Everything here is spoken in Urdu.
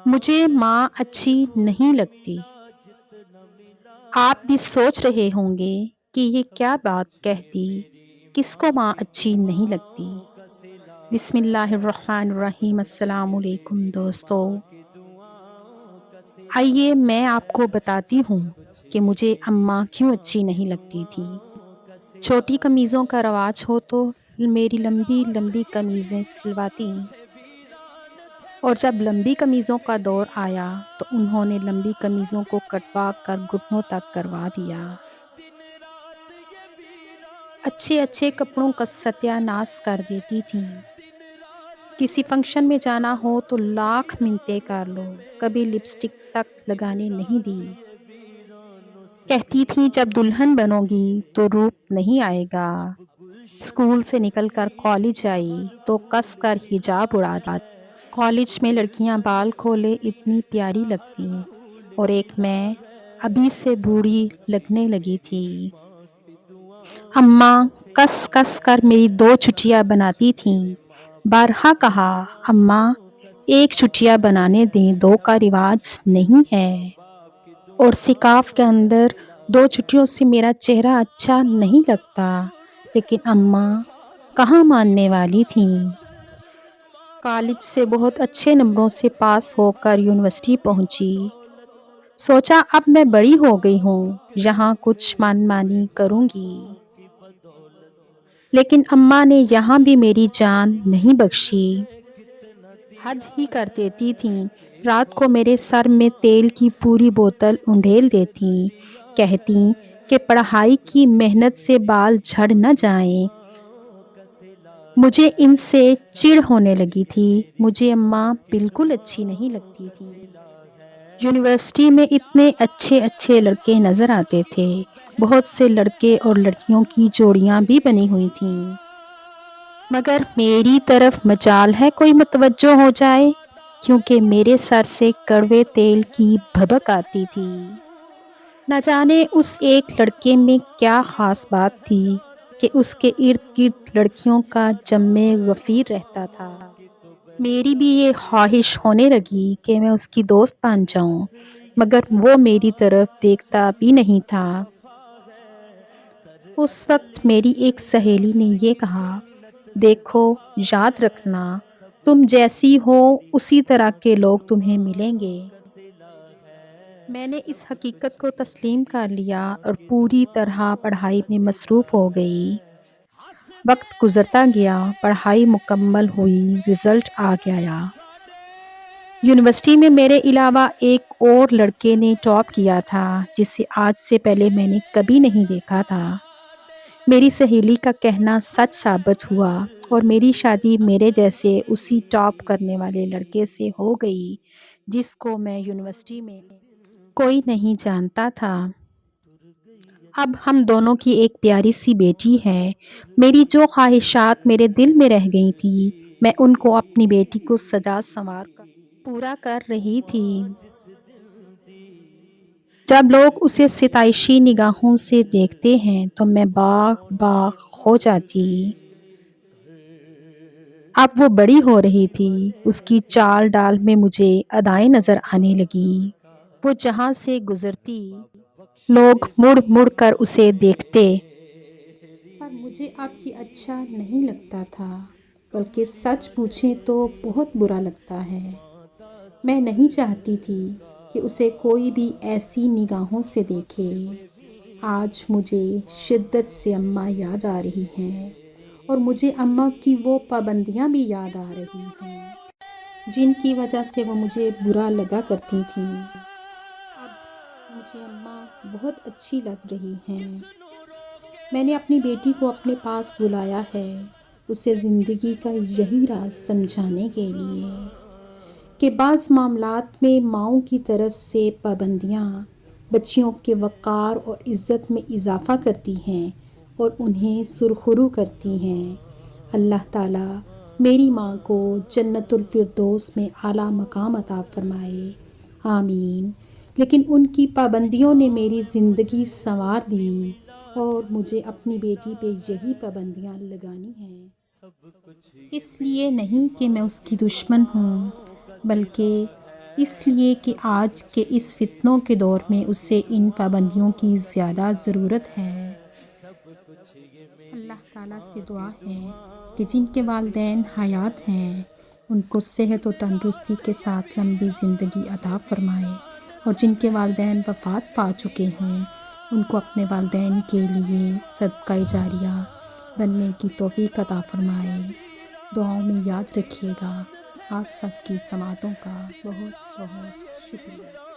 مجھے ماں اچھی نہیں لگتی۔ آپ بھی سوچ رہے ہوں گے کہ یہ کیا بات کہہ دی، کس کو ماں اچھی نہیں لگتی۔ بسم اللہ الرحمن الرحیم۔ السلام علیکم دوستو، آئیے میں آپ کو بتاتی ہوں کہ مجھے اماں کیوں اچھی نہیں لگتی تھی۔ چھوٹی قمیضوں کا رواج ہو تو میری لمبی لمبی قمیضیں سلواتی، اور جب لمبی قمیضوں کا دور آیا تو انہوں نے لمبی قمیضوں کو کٹوا کر گھٹنوں تک کروا دیا۔ اچھے اچھے کپڑوں کا ستیہ ناش کر دیتی تھیں۔ کسی فنکشن میں جانا ہو تو لاکھ منتیں کر لو، کبھی لپسٹک تک لگانے نہیں دی۔ کہتی تھیں جب دلہن بنو گی تو روپ نہیں آئے گا۔ اسکول سے نکل کر کالج آئی تو کس کر حجاب اڑا دی۔ کالج میں لڑکیاں بال کھولے اتنی پیاری لگتی، اور ایک میں ابھی سے بوڑھی لگنے لگی تھی۔ اماں کس کس کر میری 2 چٹیاں بناتی تھیں۔ بارہا کہا، اماں ایک چٹیا بنانے دیں، 2 کا رواج نہیں ہے، اور سکارف کے اندر 2 چٹیوں سے میرا چہرہ اچھا نہیں لگتا۔ لیکن اماں کہاں ماننے والی تھیں۔ کالج سے بہت اچھے نمبروں سے پاس ہو کر یونیورسٹی پہنچی۔ سوچا اب میں بڑی ہو گئی ہوں، یہاں کچھ من مانی کروں گی۔ لیکن اماں نے یہاں بھی میری جان نہیں بخشی، حد ہی کر دیتی تھیں۔ رات کو میرے سر میں تیل کی پوری بوتل انڈیل دیتیں، کہتی کہ پڑھائی کی محنت سے بال جھڑ نہ جائیں۔ مجھے ان سے چڑ ہونے لگی تھی۔ مجھے اماں بالکل اچھی نہیں لگتی تھی۔ یونیورسٹی میں اتنے اچھے اچھے لڑکے نظر آتے تھے، بہت سے لڑکے اور لڑکیوں کی جوڑیاں بھی بنی ہوئی تھیں، مگر میری طرف مجال ہے کوئی متوجہ ہو جائے، کیونکہ میرے سر سے کڑوے تیل کی بھبک آتی تھی۔ نہ جانے اس ایک لڑکے میں کیا خاص بات تھی کہ اس کے ارد گرد لڑکیوں کا جم غفیر رہتا تھا۔ میری بھی یہ خواہش ہونے لگی کہ میں اس کی دوست بن جاؤں، مگر وہ میری طرف دیکھتا بھی نہیں تھا۔ اس وقت میری ایک سہیلی نے یہ کہا، دیکھو یاد رکھنا، تم جیسی ہو اسی طرح کے لوگ تمہیں ملیں گے۔ میں نے اس حقیقت کو تسلیم کر لیا اور پوری طرح پڑھائی میں مصروف ہو گئی۔ وقت گزرتا گیا، پڑھائی مکمل ہوئی، رزلٹ آ گیا۔ یونیورسٹی میں میرے علاوہ ایک اور لڑکے نے ٹاپ کیا تھا، جسے آج سے پہلے میں نے کبھی نہیں دیکھا تھا۔ میری سہیلی کا کہنا سچ ثابت ہوا، اور میری شادی میرے جیسے اسی ٹاپ کرنے والے لڑکے سے ہو گئی، جس کو میں یونیورسٹی میں کوئی نہیں جانتا تھا۔ اب ہم دونوں کی ایک پیاری سی بیٹی ہے۔ میری جو خواہشات میرے دل میں رہ گئی تھی، میں ان کو اپنی بیٹی کو سجا سنوار کر پورا کر رہی تھی۔ جب لوگ اسے ستائشی نگاہوں سے دیکھتے ہیں تو میں باغ باغ ہو جاتی۔ اب وہ بڑی ہو رہی تھی، اس کی چال ڈال میں مجھے ادائیں نظر آنے لگی۔ وہ جہاں سے گزرتی لوگ مڑ مڑ کر اسے دیکھتے، پر مجھے اب یہ اچھا نہیں لگتا تھا، بلکہ سچ پوچھیں تو بہت برا لگتا ہے۔ میں نہیں چاہتی تھی کہ اسے کوئی بھی ایسی نگاہوں سے دیکھے۔ آج مجھے شدت سے اماں یاد آ رہی ہیں، اور مجھے اماں کی وہ پابندیاں بھی یاد آ رہی ہیں، جن کی وجہ سے وہ مجھے برا لگا کرتی تھیں۔ اب مجھے اماں بہت اچھی لگ رہی ہیں۔ میں نے اپنی بیٹی کو اپنے پاس بلایا ہے، اسے زندگی کا یہی راز سمجھانے کے لیے کہ بعض معاملات میں ماؤں کی طرف سے پابندیاں بچیوں کے وقار اور عزت میں اضافہ کرتی ہیں اور انہیں سرخرو کرتی ہیں۔ اللہ تعالیٰ میری ماں کو جنت الفردوس میں اعلیٰ مقام عطا فرمائے، آمین۔ لیکن ان کی پابندیوں نے میری زندگی سنوار دی، اور مجھے اپنی بیٹی پہ یہی پابندیاں لگانی ہیں۔ اس لیے نہیں کہ میں اس کی دشمن ہوں، بلکہ اس لیے کہ آج کے اس فتنوں کے دور میں اسے ان پابندیوں کی زیادہ ضرورت ہے۔ اللہ تعالیٰ سے دعا ہے کہ جن کے والدین حیات ہیں ان کو صحت و تندرستی کے ساتھ لمبی زندگی عطا فرمائے، اور جن کے والدین وفات پا چکے ہیں ان کو اپنے والدین کے لیے صدقہ جاریہ بننے کی توفیق عطا فرمائے۔ دعاؤں میں یاد رکھیے گا۔ آپ سب کی سماعتوں کا بہت بہت شکریہ۔